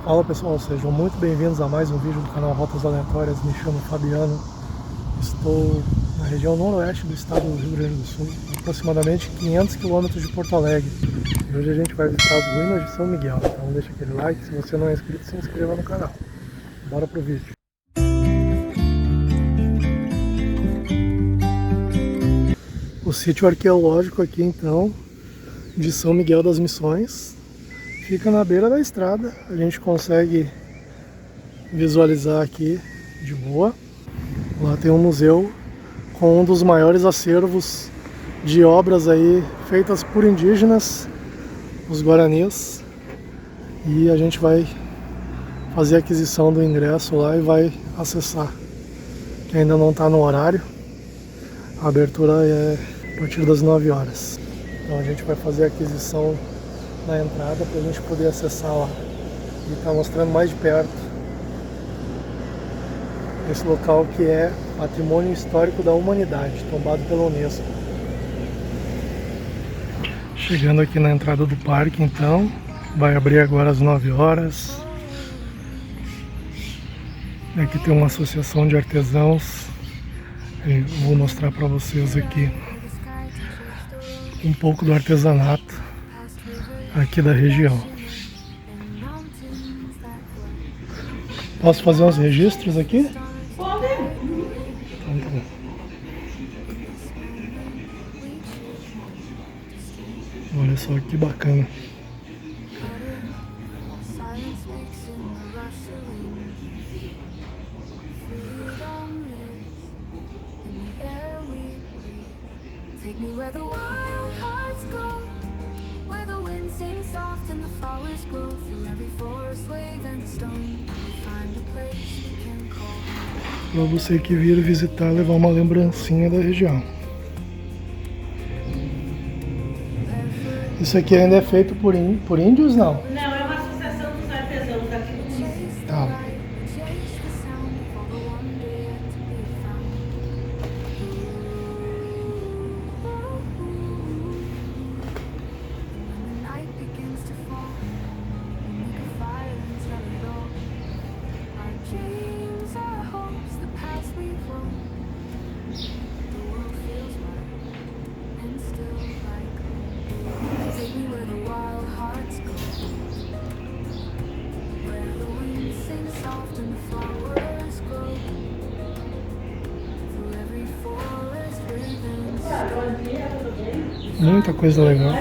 Fala pessoal, sejam muito bem-vindos a mais um vídeo do canal Rotas Aleatórias. Me chamo Fabiano, estou na região noroeste do estado do Rio Grande do Sul, aproximadamente 500 km de Porto Alegre. E hoje a gente vai visitar as ruínas de São Miguel, então deixa aquele like, se você não é inscrito, se inscreva no canal. Bora pro vídeo. O sítio arqueológico aqui então, de São Miguel das Missões, fica na beira da estrada, a gente consegue visualizar aqui de boa. Lá tem um museu com um dos maiores acervos de obras aí feitas por indígenas, os guaranis. E a gente vai fazer a aquisição do ingresso lá e vai acessar, que ainda não está no horário. A abertura é a partir das 9 horas. Então a gente vai fazer a aquisição na entrada para a gente poder acessar lá e está mostrando mais de perto esse local que é Patrimônio Histórico da Humanidade, tombado pela Unesco. Chegando aqui na entrada do parque então, vai abrir agora às 9 horas. Aqui tem uma associação de artesãos, eu vou mostrar para vocês aqui um pouco do artesanato aqui da região. Posso fazer uns registros aqui? Pode. Então, tá bom. Olha só que bacana. Para você que vir visitar, levar uma lembrancinha da região. Isso aqui ainda é feito por índios, não? Não, é uma associação dos artesãos daqui do município. Tá. Muita coisa legal.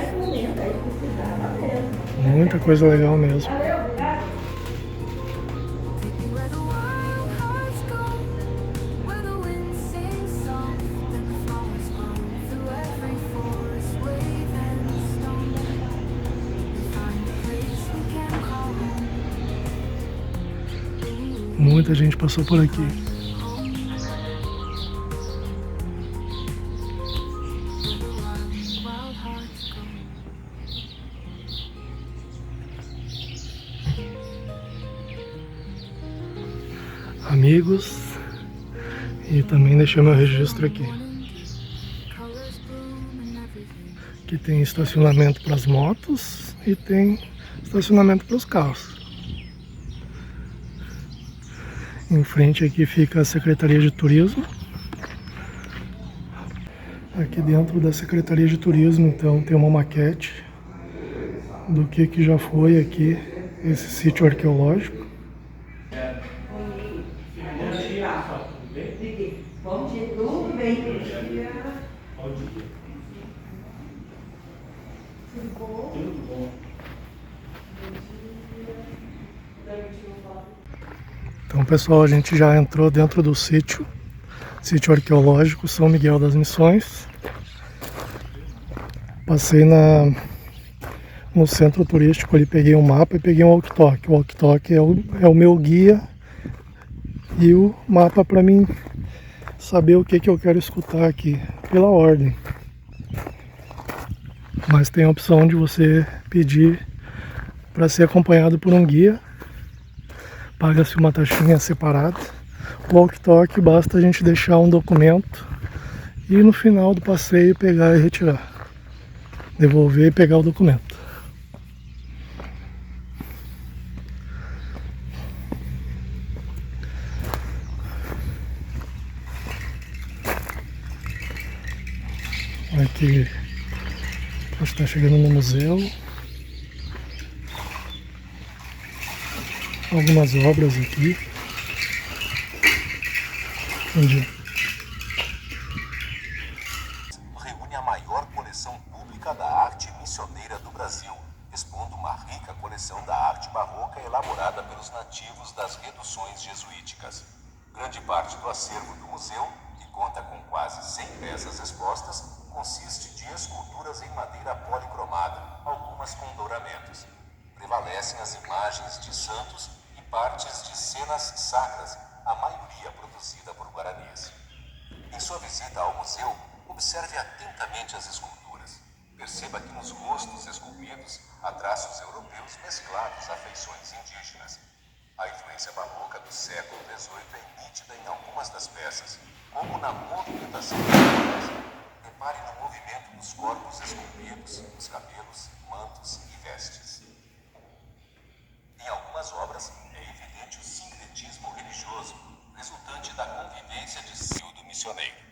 Muita coisa legal mesmo. Muita gente passou por aqui. Amigos, e também deixei meu registro aqui. Aqui tem estacionamento para as motos e tem estacionamento para os carros. Em frente aqui fica a Secretaria de Turismo. Aqui dentro da Secretaria de Turismo então tem uma maquete do que já foi aqui esse sítio arqueológico. Bom dia, tudo bem? Bom dia. Tudo bom? Tudo bom. Então pessoal, a gente já entrou dentro do sítio arqueológico São Miguel das Missões. Passei no centro turístico ali, peguei um mapa e peguei um walkie-talkie. O walkie-talkie é o meu guia e o mapa para mim saber o que eu quero escutar aqui, pela ordem. Mas tem a opção de você pedir para ser acompanhado por um guia. Paga-se uma taxinha separada. O walkie-talkie basta a gente deixar um documento e no final do passeio pegar e retirar. Devolver e pegar o documento. que a gente está chegando no museu. Algumas obras aqui. Onde reúne a maior coleção pública da arte missioneira do Brasil, expondo uma rica coleção da arte barroca elaborada pelos nativos das reduções jesuíticas. Grande parte do acervo do museu, que conta com quase 100 peças expostas, consiste de esculturas em madeira policromada, algumas com douramentos. Prevalecem as imagens de santos e partes de cenas sacras, a maioria produzida por guaranis. Em sua visita ao museu, observe atentamente as esculturas. Perceba que nos rostos esculpidos há traços europeus mesclados a feições indígenas. A influência barroca do século XVIII é nítida em algumas das peças, como na movimentação das cores. Repare no movimento dos corpos esculpidos, dos cabelos, mantos e vestes. Em algumas obras, é evidente o sincretismo religioso, resultante da convivência de Sil do missioneiro.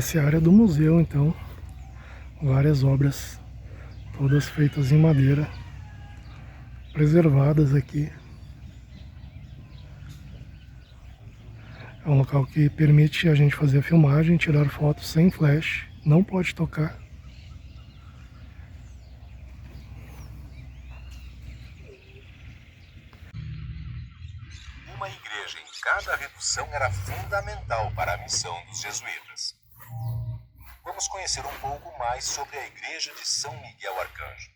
essa é a área do museu, então. Várias obras, todas feitas em madeira, preservadas aqui. É um local que permite a gente fazer a filmagem, tirar fotos sem flash, não pode tocar. Uma igreja em cada redução era fundamental para a missão dos jesuítas. Vamos conhecer um pouco mais sobre a Igreja de São Miguel Arcanjo.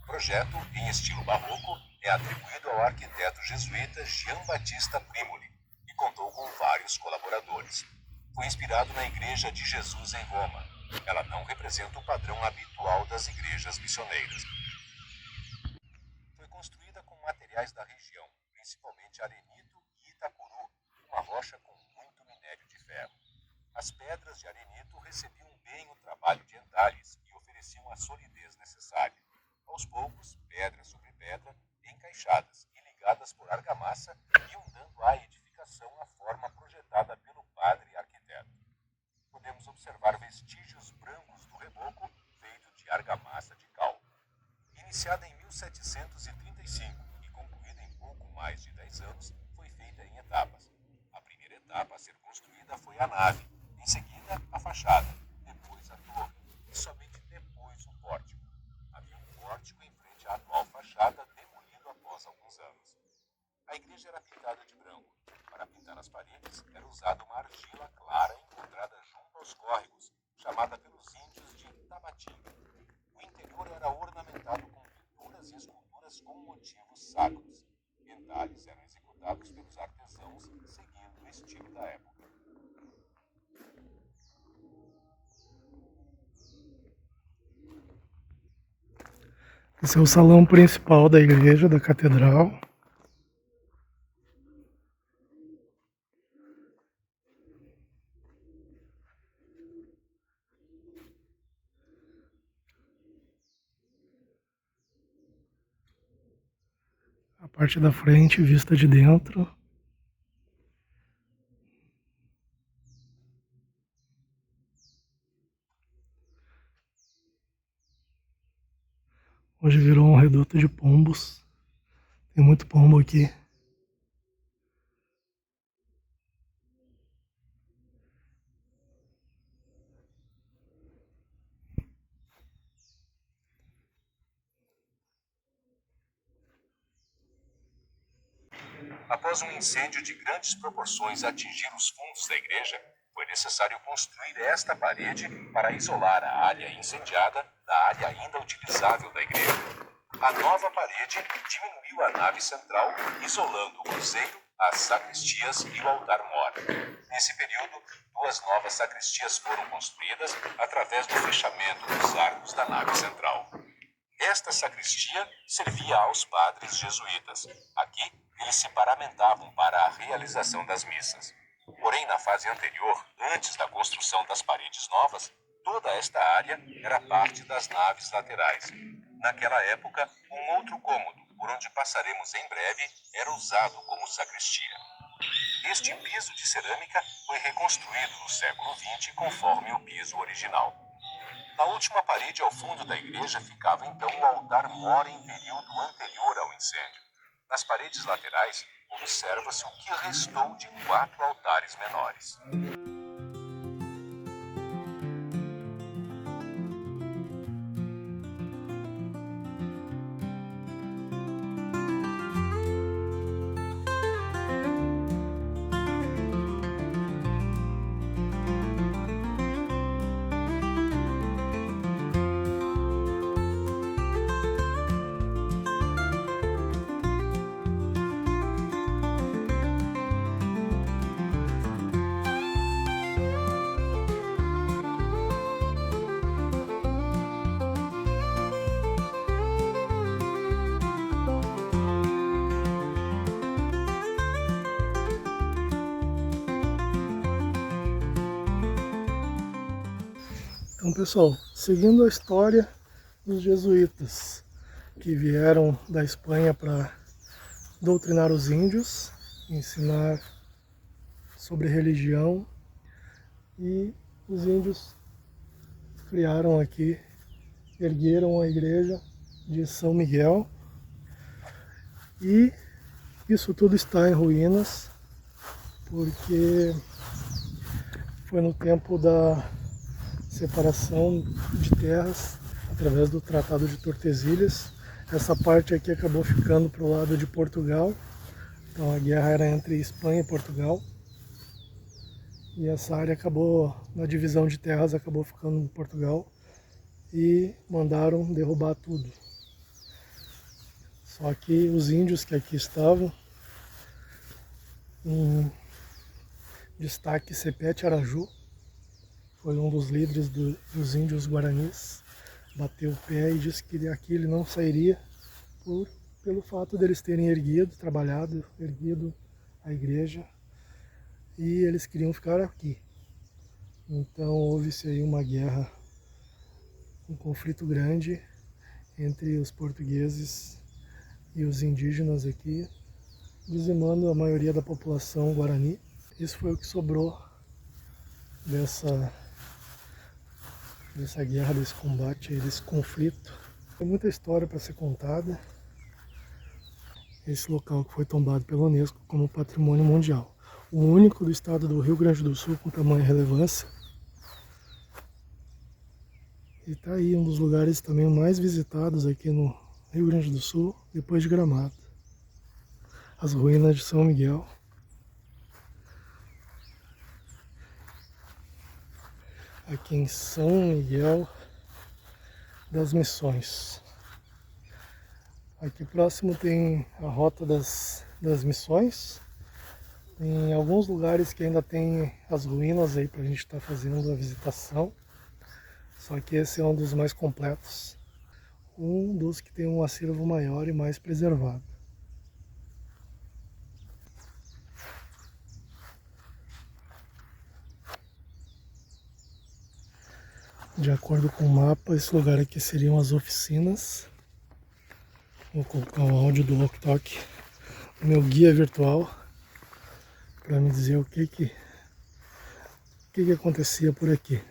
O projeto, em estilo barroco, é atribuído ao arquiteto jesuíta Jean Batista Primoli e contou com vários colaboradores. Foi inspirado na Igreja de Jesus em Roma. Ela não representa o padrão habitual das igrejas missioneiras. Foi construída com materiais da região, principalmente arenito e itacuru, uma rocha com muito minério de ferro. As pedras de arenito recebiam bem o trabalho de entalhes e ofereciam a solidez necessária. Aos poucos, pedra sobre pedra, encaixadas e ligadas por argamassa, iam dando à edificação a forma projetada pelo padre arquiteto. Podemos observar vestígios brancos do reboco, feito de argamassa de cal. Iniciada em 1735 e concluída em pouco mais de 10 anos, foi feita em etapas. A primeira etapa a ser construída foi a nave, em seguida a fachada, depois a torre e somente depois o pórtico. Havia um pórtico em frente à atual fachada, demolido após alguns anos. A igreja era pintada de branco. Para pintar as paredes era usada uma argila clara encontrada junto aos córregos, chamada pelos índios de tabatinga. O interior era ornamentado com pinturas e esculturas com motivos sacros. Entalhes eram executados pelos artesãos, seguindo o estilo da época. Esse é o salão principal da igreja, da catedral. A parte da frente, vista de dentro. Hoje virou um reduto de pombos. Tem muito pombo aqui. Após um incêndio de grandes proporções atingir os fundos da igreja, foi necessário construir esta parede para isolar a área incendiada da área ainda utilizável da igreja. A nova parede diminuiu a nave central, isolando o cruzeiro, as sacristias e o altar-mor. Nesse período, 2 novas sacristias foram construídas através do fechamento dos arcos da nave central. Esta sacristia servia aos padres jesuítas. Aqui, eles se paramentavam para a realização das missas. Porém, na fase anterior, antes da construção das paredes novas, toda esta área era parte das naves laterais. Naquela época, um outro cômodo, por onde passaremos em breve, era usado como sacristia. Este piso de cerâmica foi reconstruído no século XX conforme o piso original. Na última parede ao fundo da igreja ficava então o altar-mor em período anterior ao incêndio. Nas paredes laterais, observa-se o que restou de 4 altares menores. Então, pessoal, seguindo a história dos jesuítas que vieram da Espanha para doutrinar os índios, ensinar sobre religião, e os índios criaram aqui, ergueram a igreja de São Miguel, e isso tudo está em ruínas, porque foi no tempo da separação de terras através do Tratado de Tordesilhas. Essa parte aqui acabou ficando para o lado de Portugal, então a guerra era entre Espanha e Portugal, e essa área acabou, na divisão de terras, acabou ficando em Portugal, e mandaram derrubar tudo. Só que os índios que aqui estavam, em destaque Cepete Araju, foi um dos líderes dos índios guaranis, bateu o pé e disse que aqui ele não sairia pelo fato deles terem erguido a igreja, e eles queriam ficar aqui. Então houve-se aí uma guerra, um conflito grande entre os portugueses e os indígenas aqui, dizimando a maioria da população guarani. Isso foi o que sobrou dessa guerra, desse combate, desse conflito. Tem muita história para ser contada. Esse local que foi tombado pela Unesco como Patrimônio Mundial. O único do estado do Rio Grande do Sul com tamanha relevância. E está aí um dos lugares também mais visitados aqui no Rio Grande do Sul, depois de Gramado. As ruínas de São Miguel. Aqui em São Miguel das Missões. Aqui próximo tem a Rota das Missões. Tem alguns lugares que ainda tem as ruínas aí para a gente estar fazendo a visitação. Só que esse é um dos mais completos. Um dos que tem um acervo maior e mais preservado. De acordo com o mapa, esse lugar aqui seriam as oficinas. Vou colocar o áudio do Walk Talk, o meu guia virtual, para me dizer o que acontecia por aqui.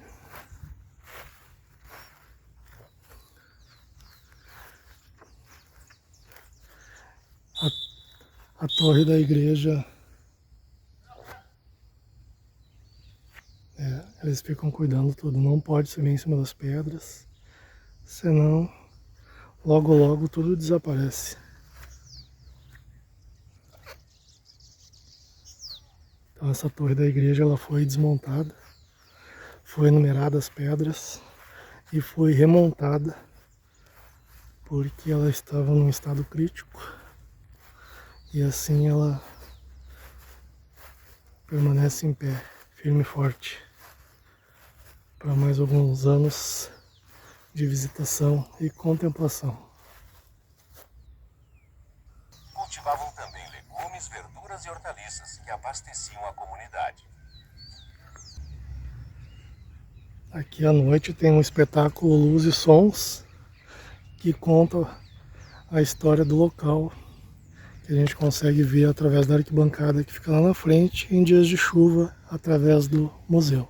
torre da igreja, eles ficam cuidando tudo, não pode subir em cima das pedras, senão logo logo tudo desaparece. Então essa torre da igreja ela foi desmontada, foi numerada as pedras e foi remontada porque ela estava num estado crítico e assim ela permanece em pé, firme e forte, para mais alguns anos de visitação e contemplação. Cultivavam também legumes, verduras e hortaliças que abasteciam a comunidade. Aqui à noite tem um espetáculo Luz e Sons que conta a história do local, que a gente consegue ver através da arquibancada que fica lá na frente em dias de chuva, através do museu.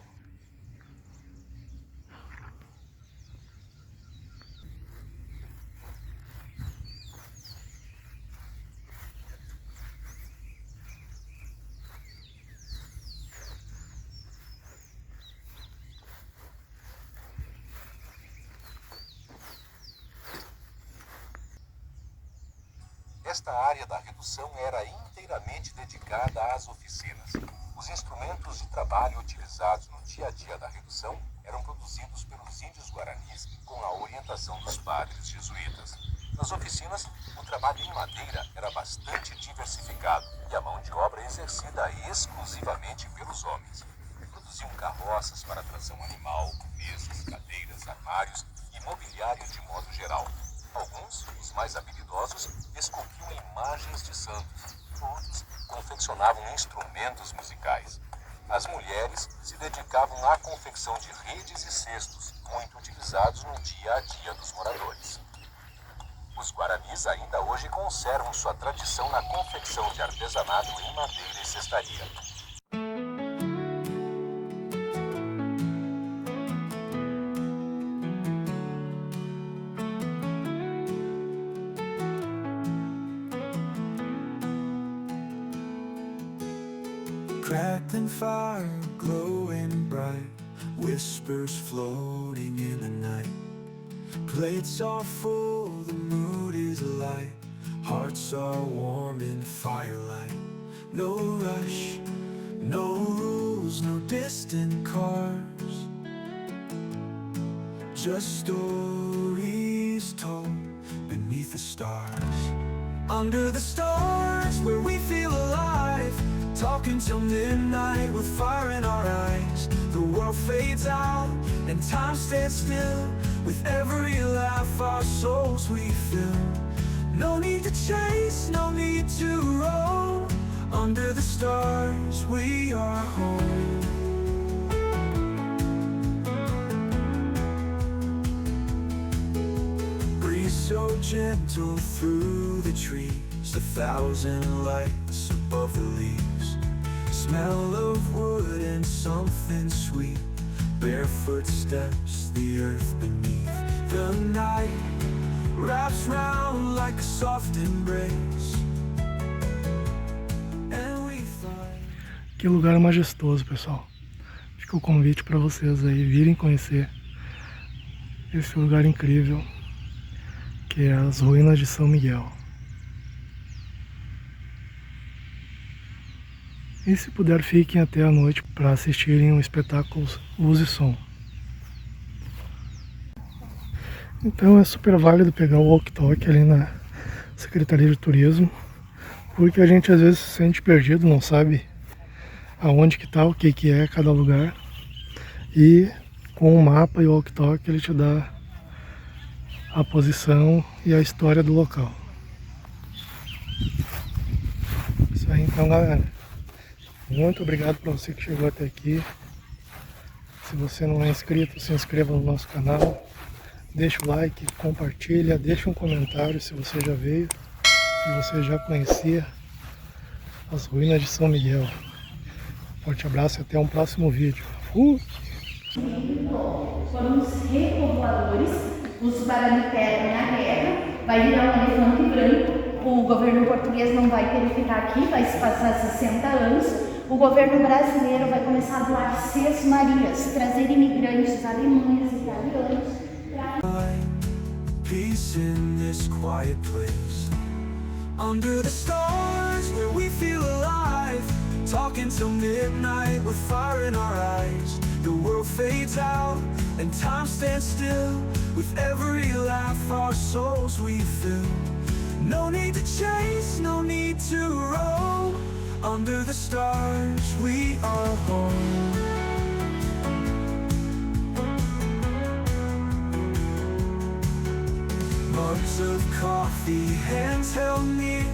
Esta área da redução era inteiramente dedicada às oficinas. Os instrumentos de trabalho utilizados no dia a dia da redução eram produzidos pelos índios guaranis com a orientação dos padres jesuítas. Nas oficinas, o trabalho em madeira era bastante diversificado e a mão de obra exercida exclusivamente pelos homens. Produziam carroças para tração animal, mesas, cadeiras, armários e mobiliário de modo geral. Alguns, os mais habilidosos, esculpiam imagens de santos, outros confeccionavam instrumentos musicais. As mulheres se dedicavam à confecção de redes e cestos, muito utilizados no dia a dia dos moradores. Os guaranis ainda hoje conservam sua tradição na confecção de artesanato em madeira e cestaria. Crackling fire, glowing bright, whispers floating in the night. Plates are full, the mood is light, hearts are warm in firelight. No rush, no rules, no distant cars, just stories told beneath the stars. Under the stars where we feel alive, talking till midnight with fire in our eyes. The world fades out and time stands still. With every laugh our souls we fill. No need to chase, no need to roam. Under the stars we are home. Breeze so gentle through the trees, 1,000 lights above the leaves. Smell of wood and something sweet, barefoot steps, the earth beneath. The night wraps round like a soft embrace, and we find... Que lugar majestoso, pessoal. Fica o convite para vocês aí virem conhecer esse lugar incrível que é as ruínas de São Miguel. E se puder, fiquem até a noite para assistirem o espetáculo Luz e Som. Então é super válido pegar o walkie-talkie ali na Secretaria de Turismo, porque a gente às vezes se sente perdido, não sabe aonde que tá, o que que é cada lugar. E com o mapa e o walkie-talkie ele te dá a posição e a história do local. Isso aí então, galera. Muito obrigado para você que chegou até aqui. Se você não é inscrito, se inscreva no nosso canal. Deixa o like, compartilha, deixa um comentário se você já veio, se você já conhecia as ruínas de São Miguel. Forte abraço e até um próximo vídeo. Foram os repovoadores, os Guarani perdem a guerra, vai virar um elefante branco o governo português não vai querer ficar aqui, vai se passar 60 anos. O governo brasileiro vai começar a doar cesmarias, trazer imigrantes alemães, italianos. Peace in this quiet place, under the stars where we feel alive, talking till midnight with fire in our eyes. The world fades out and time stands still, with every laugh our souls we fill. No need to chase, no need to roam, under the stars we are home. Mugs of coffee, hands held near,